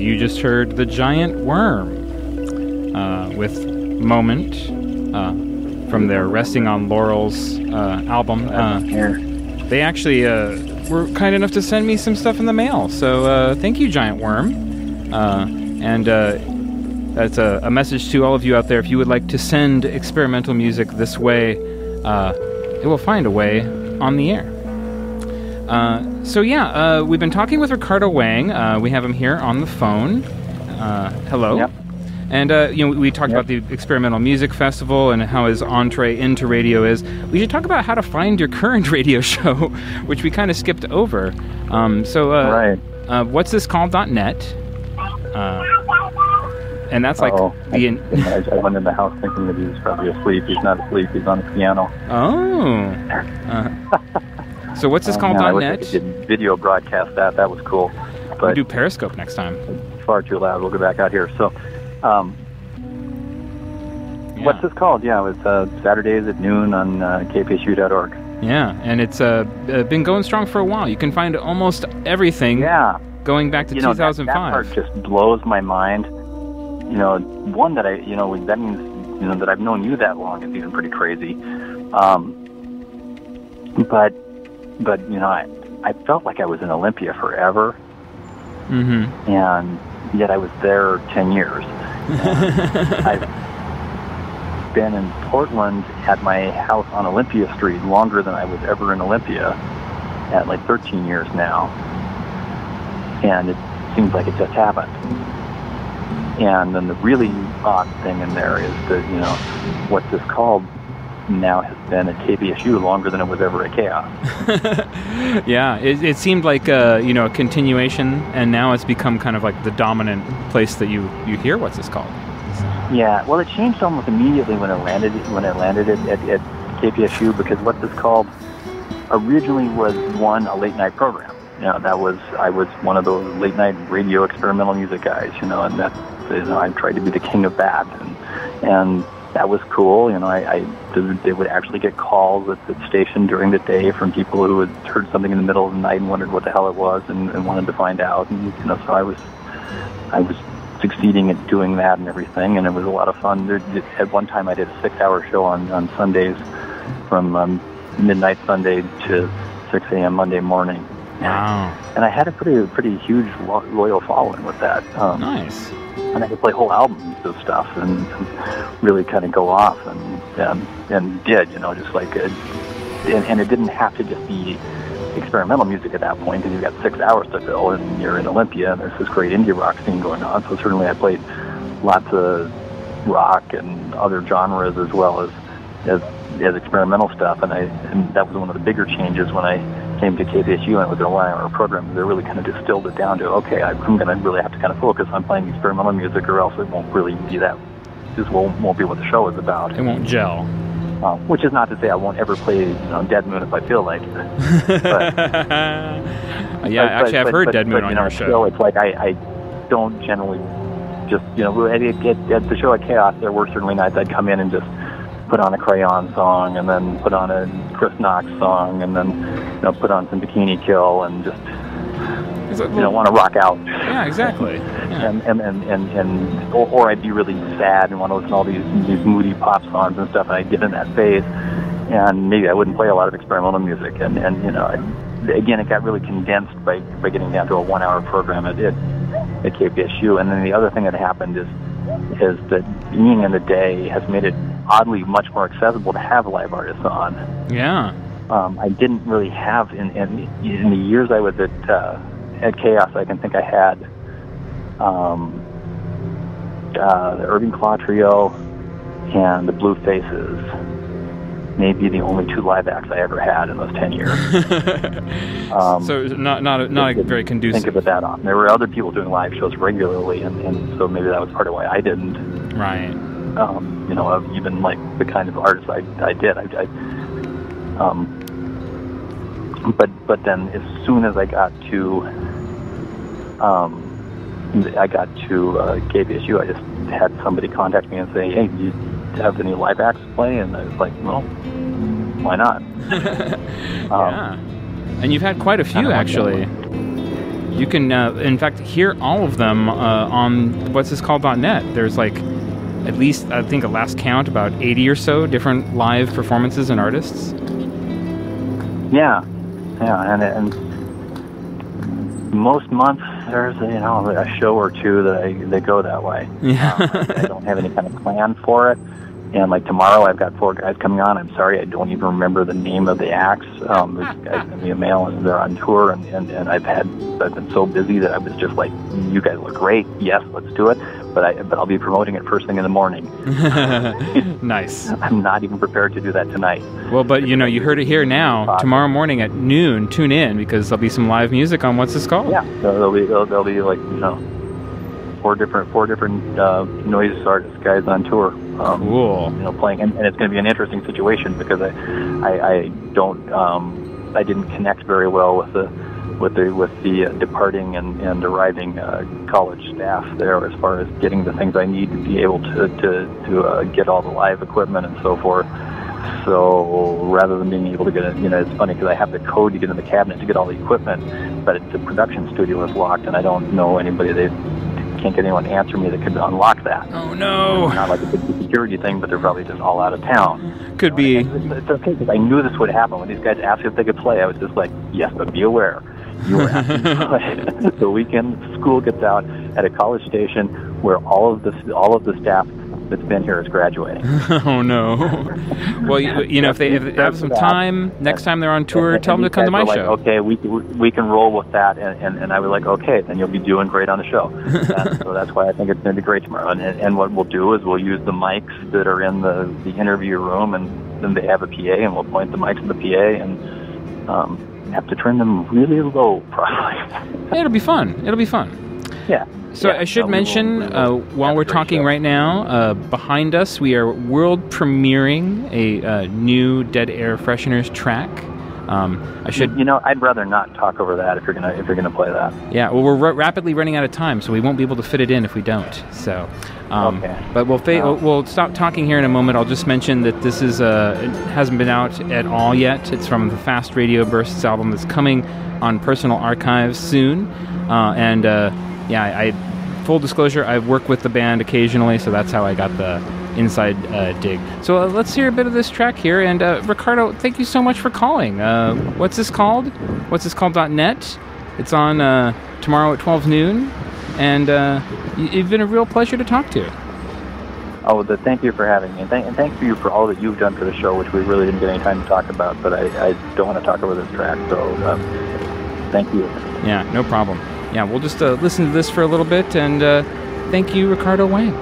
You just heard The Giant Worm with Moment from their Resting on Laurels album. They actually were kind enough to send me some stuff in the mail, so thank you, Giant Worm. And that's a message to all of you out there. If you would like to send experimental music this way, it will find a way on the air. We've been talking with Ricardo Wang. We have him here on the phone. Hello. Yep. And we talked about the Experimental Music Festival and how his entree into radio is. We should talk about how to find your current radio show, which we kind of skipped over. Right. What's this called.net? And that's like I went in the house thinking that he was probably asleep. He's not asleep. He's on the piano. Oh. So what's this called.net? I wish I could video broadcast that. That was cool. But we'll do Periscope next time. It's far too loud. We'll go back out here. So, what's this called? Yeah, it's Saturdays at noon on kpsu.org. Yeah, and it's been going strong for a while. You can find almost everything going back to 2005. That part just blows my mind. One that that means, that I've known you that long is even pretty crazy. But I felt like I was in Olympia forever. Mm-hmm. And yet I was there 10 years. I've been in Portland at my house on Olympia Street longer than I was ever in Olympia, at like 13 years now. And it seems like it just happened. And then the really odd thing in there is that, what this called now has been at KBSU longer than it was ever at Chaos. Yeah, it seemed like a continuation, and now it's become kind of like the dominant place that you hear what's this called. Yeah, well, it changed almost immediately when it landed at KPSU, because what this called originally was a late night program. I was one of those late night radio experimental music guys. And that I tried to be the king of that, and that was cool. They would actually get calls at the station during the day from people who had heard something in the middle of the night and wondered what the hell it was and wanted to find out. And so I was succeeding at doing that and everything, and it was a lot of fun. At one time, I did a 6-hour show on Sundays from midnight Sunday to 6 a.m. Monday morning. Wow! And I had a pretty huge loyal following with that. Nice. And I could play whole albums of stuff and really kind of go off and did, just like and it didn't have to just be experimental music at that point, because you've got 6 hours to fill and you're in Olympia and there's this great indie rock scene going on. So certainly I played lots of rock and other genres as well as experimental stuff, and that was one of the bigger changes when I came to KPSU and with their 1-hour program. They really kind of distilled it down to, okay, I'm going to really have to kind of focus on playing experimental music, or else it won't really be that. This won't be what the show is about. It won't gel. Which is not to say I won't ever play Dead Moon if I feel like it. I've heard Dead Moon on your show. So it's like I don't generally just at the show at Chaos. There were certainly nights I'd come in and just put on a Crayon song, and then put on a Chris Knox song, and then put on some Bikini Kill, and just want to rock out. Yeah, exactly. Yeah. Or I'd be really sad and want to listen to all these moody pop songs and stuff, and I'd get in that phase, and maybe I wouldn't play a lot of experimental music, and again, it got really condensed by getting down to a 1-hour program at KPSU. And then the other thing that happened is that being in the day has made it oddly much more accessible to have live artists on. Yeah. I didn't really have in the years I was at Chaos. I can think I had the Irving Claw Trio and the Blue Faces. Maybe the only 2 live acts I ever had in those 10 years. So not very conducive. Think of it that often. There were other people doing live shows regularly, and so maybe that was part of why I didn't. Right. Even like the kind of artists I did. But then as soon as I got to KPSU, I just had somebody contact me and say, "Hey, do you have any live acts to play?" And I was like, "Well, why not?" Yeah. And you've had quite a few, actually. You can, in fact, hear all of them on what's this called.net. There's like at least, I think, at last count, about 80 or so different live performances and artists. Yeah, and most months there's a show or two that go that way. Yeah. I don't have any kind of plan for it. And like tomorrow, I've got 4 guys coming on. I'm sorry, I don't even remember the name of the acts. These guys sent me a mail, and they're on tour. And I've been so busy that I was just like, you guys look great. Yes, let's do it. But I'll be promoting it first thing in the morning. Nice. I'm not even prepared to do that tonight. Well, but you heard it here now. Tomorrow morning at noon, tune in because there'll be some live music on What's This Called? Yeah, so there'll be like four different noise artist guys on tour. Cool. Playing, and it's going to be an interesting situation because I didn't connect very well with the departing and arriving college staff there as far as getting the things I need to be able to get all the live equipment and so forth. So rather than being able to get it, it's funny because I have the code to get in the cabinet to get all the equipment, but the production studio is locked, and I don't know anybody. They can't get anyone to answer me that could unlock that. Oh no! It's not like a big security thing, but they're probably just all out of town. Could be. It's okay because I knew this would happen when these guys asked if they could play. I was just like, yes, but be aware. You were asking to play. The weekend school gets out at a college station where all of the staff that's been here is graduating. Oh no! Well, if they have some time next time they're on tour, tell them to come to my show. Okay, we can roll with that, and I was like, okay, then you'll be doing great on the show. So that's why I think it's going to be great tomorrow. And what we'll do is we'll use the mics that are in the interview room, and then they have a PA, and we'll point the mics to the PA, and have to turn them really low, probably. It'll be fun. Yeah. So I should mention, while we're talking right now, behind us we are world premiering a new Dead Air Fresheners track. I should. I'd rather not talk over that if you're gonna play that. Yeah. Well, we're rapidly running out of time, so we won't be able to fit it in if we don't. So. Okay. But we'll stop talking here in a moment. I'll just mention that this is it hasn't been out at all yet. It's from the Fast Radio Bursts album that's coming on Personal Archives soon, full disclosure, I've worked with the band occasionally, so that's how I got the inside dig. So let's hear a bit of this track here. And Ricardo, thank you so much for calling. What's this called? What's this called.net? It's on tomorrow at 12 noon. And you've been a real pleasure to talk to. Oh, thank you for having me. And thank you for all that you've done for the show, which we really didn't get any time to talk about, but I don't want to talk over this track, so thank you. Yeah, no problem. Yeah, we'll just listen to this for a little bit, and thank you, Ricardo Wang.